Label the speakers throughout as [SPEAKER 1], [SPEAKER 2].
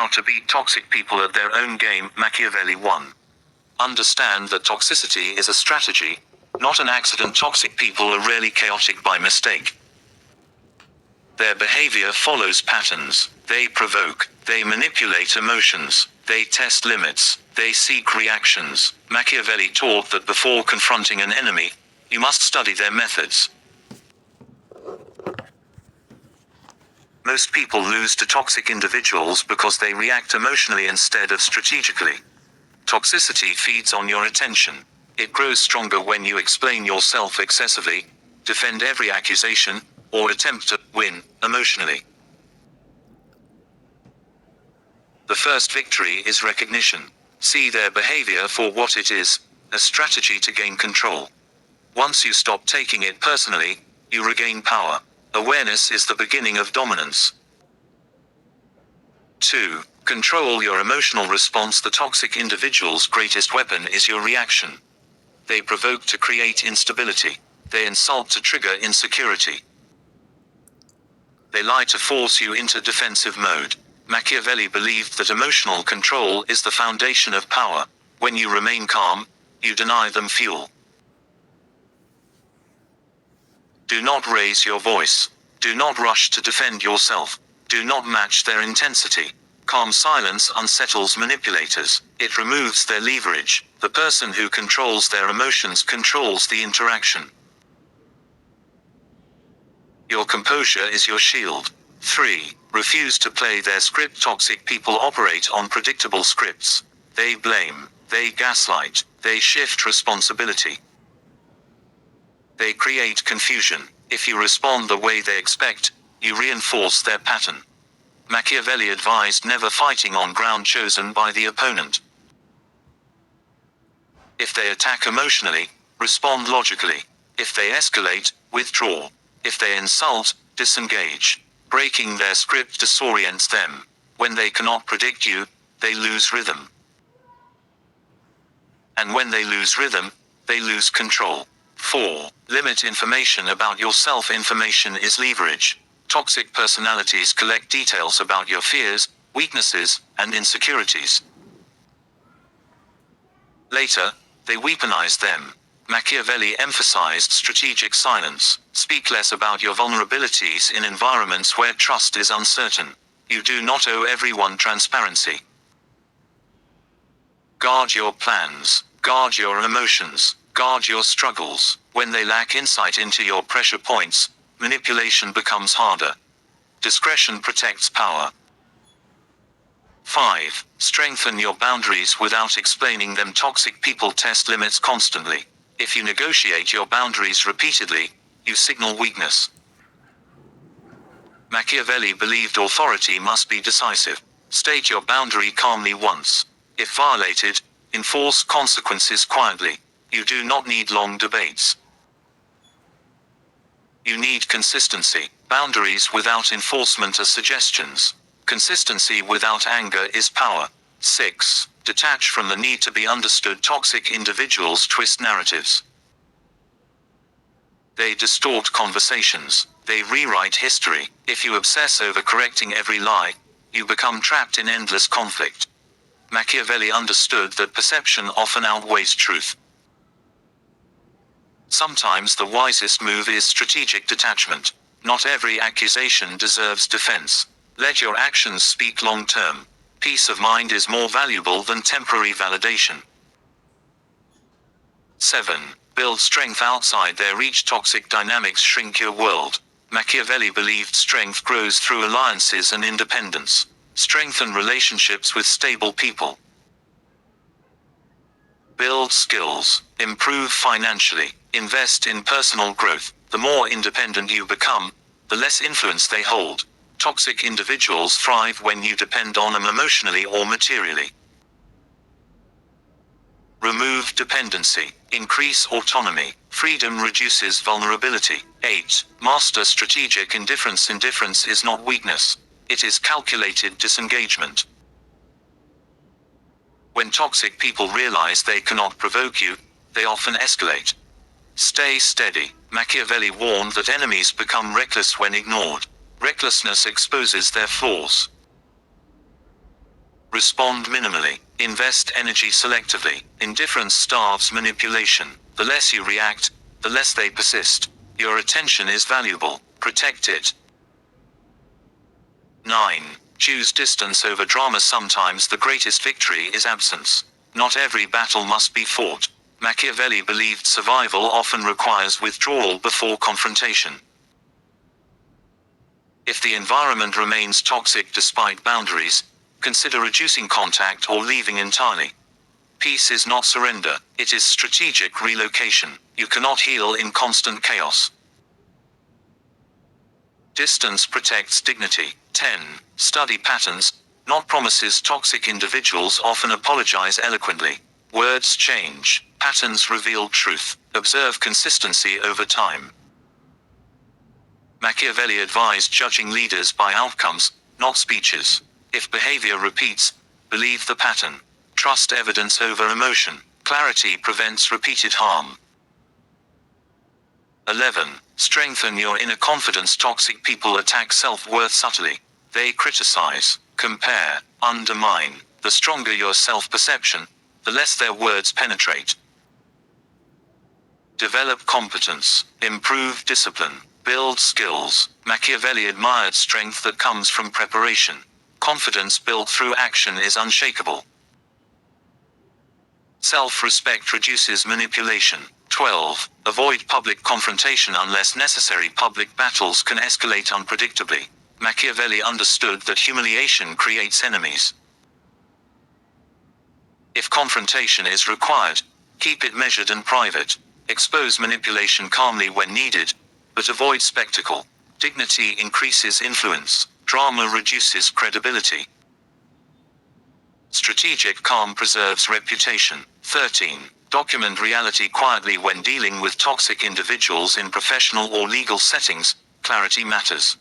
[SPEAKER 1] How to beat toxic people at their own game. Machiavelli 1. Understand that toxicity is a strategy, not an accident. Toxic people are rarely chaotic by mistake. Their behavior follows patterns. They provoke. They manipulate emotions. They test limits. They seek reactions. Machiavelli taught that before confronting an enemy, you must study their methods. Most people lose to toxic individuals because they react emotionally instead of strategically. Toxicity feeds on your attention. It grows stronger when you explain yourself excessively, defend every accusation, or attempt to win emotionally. The first victory is recognition. See their behavior for what it is, a strategy to gain control. Once you stop taking it personally, you regain power. Awareness is the beginning of dominance. 2. Control your emotional response. The toxic individual's greatest weapon is your reaction. They provoke to create instability. They insult to trigger insecurity. They lie to force you into defensive mode. Machiavelli believed that emotional control is the foundation of power. When you remain calm, you deny them fuel. Do not raise your voice. Do not rush to defend yourself. Do not match their intensity. Calm silence unsettles manipulators. It removes their leverage. The person who controls their emotions controls the interaction. Your composure is your shield. 3. Refuse to play their script. Toxic people operate on predictable scripts. They blame. They gaslight. They shift responsibility. They create confusion. If you respond the way they expect, you reinforce their pattern. Machiavelli advised never fighting on ground chosen by the opponent. If they attack emotionally, respond logically. If they escalate, withdraw. If they insult, disengage. Breaking their script disorients them. When they cannot predict you, they lose rhythm. And when they lose rhythm, they lose control. 4. Limit information about yourself. Information is leverage. Toxic personalities collect details about your fears, weaknesses, and insecurities. Later, they weaponize them. Machiavelli emphasized strategic silence. Speak less about your vulnerabilities in environments where trust is uncertain. You do not owe everyone transparency. Guard your plans. Guard your emotions. Guard your struggles. When they lack insight into your pressure points, manipulation becomes harder. Discretion protects power. 5. Strengthen your boundaries without explaining them. Toxic people test limits constantly. If you negotiate your boundaries repeatedly, you signal weakness. Machiavelli believed authority must be decisive. State your boundary calmly once. If violated, enforce consequences quietly. You do not need long debates. You need consistency. Boundaries without enforcement are suggestions. Consistency without anger is power. 6. Detach from the need to be understood. Toxic individuals twist narratives. They distort conversations. They rewrite history. If you obsess over correcting every lie, you become trapped in endless conflict. Machiavelli understood that perception often outweighs truth. Sometimes the wisest move is strategic detachment. Not every accusation deserves defense. Let your actions speak long term. Peace of mind is more valuable than temporary validation. 7. Build strength outside their reach. Toxic dynamics shrink your world. Machiavelli believed strength grows through alliances and independence. Strengthen relationships with stable people. Build skills. Improve financially. Invest in personal growth. The more independent you become, the less influence they hold. Toxic individuals thrive when you depend on them emotionally or materially. Remove dependency. Increase autonomy. Freedom reduces vulnerability. 8. Master strategic indifference. Indifference is not weakness. It is calculated disengagement. When toxic people realize they cannot provoke you, they often escalate. Stay steady. Machiavelli warned that enemies become reckless when ignored. Recklessness exposes their flaws. Respond minimally. Invest energy selectively. Indifference starves manipulation. The less you react, the less they persist. Your attention is valuable. Protect it. 9. Choose distance over drama. Sometimes the greatest victory is absence. Not every battle must be fought. Machiavelli believed survival often requires withdrawal before confrontation. If the environment remains toxic despite boundaries, consider reducing contact or leaving entirely. Peace is not surrender, it is strategic relocation. You cannot heal in constant chaos. Distance protects dignity. 10. Study patterns, not promises. Toxic individuals often apologize eloquently. Words change. Patterns reveal truth. Observe consistency over time. Machiavelli advised judging leaders by outcomes, not speeches. If behavior repeats, believe the pattern. Trust evidence over emotion. Clarity prevents repeated harm. 11. Strengthen your inner confidence. Toxic people attack self-worth subtly. They criticize, compare, undermine. The stronger your self-perception, the less their words penetrate. Develop competence. Improve discipline. Build skills. Machiavelli admired strength that comes from preparation. Confidence built through action is unshakable. Self-respect reduces manipulation. 12. Avoid public confrontation unless necessary. Public battles can escalate unpredictably. Machiavelli understood that humiliation creates enemies. If confrontation is required, keep it measured and private. Expose manipulation calmly when needed, but avoid spectacle. Dignity increases influence. Drama reduces credibility. Strategic calm preserves reputation. 13. Document reality quietly when dealing with toxic individuals in professional or legal settings. Clarity matters.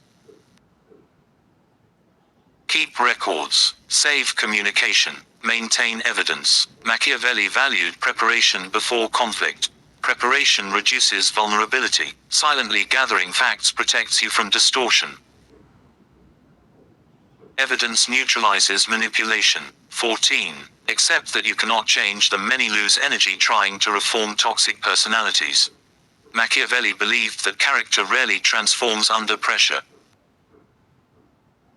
[SPEAKER 1] Keep records. Save communication. Maintain evidence. Machiavelli valued preparation before conflict. Preparation reduces vulnerability. Silently gathering facts protects you from distortion. Evidence neutralizes manipulation. 14. Accept that you cannot change them. Many lose energy trying to reform toxic personalities. Machiavelli believed that character rarely transforms under pressure.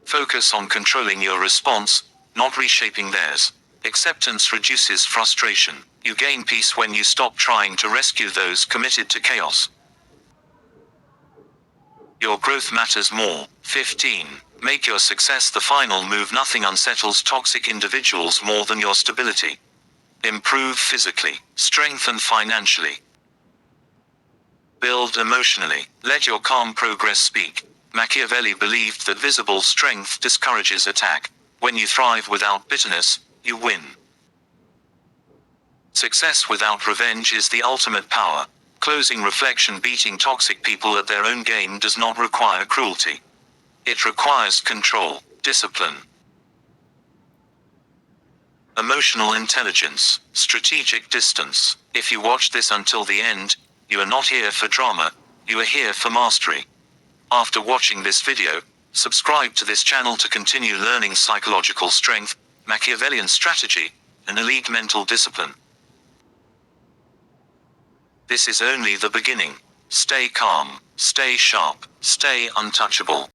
[SPEAKER 1] Focus on controlling your response, not reshaping theirs. Acceptance reduces frustration. You gain peace when you stop trying to rescue those committed to chaos. Your growth matters more. 15. Make your success the final move. Nothing unsettles toxic individuals more than your stability. Improve physically, strengthen financially. Build emotionally. Let your calm progress speak. Machiavelli believed that visible strength discourages attack. When you thrive without bitterness, you win. Success without revenge is the ultimate power. Closing reflection. Beating toxic people at their own game does not require cruelty. It requires control, discipline. Emotional intelligence, strategic distance. If you watch this until the end, you are not here for drama, you are here for mastery. After watching this video, subscribe to this channel to continue learning psychological strength, Machiavellian strategy, and elite mental discipline. This is only the beginning. Stay calm, stay sharp, stay untouchable.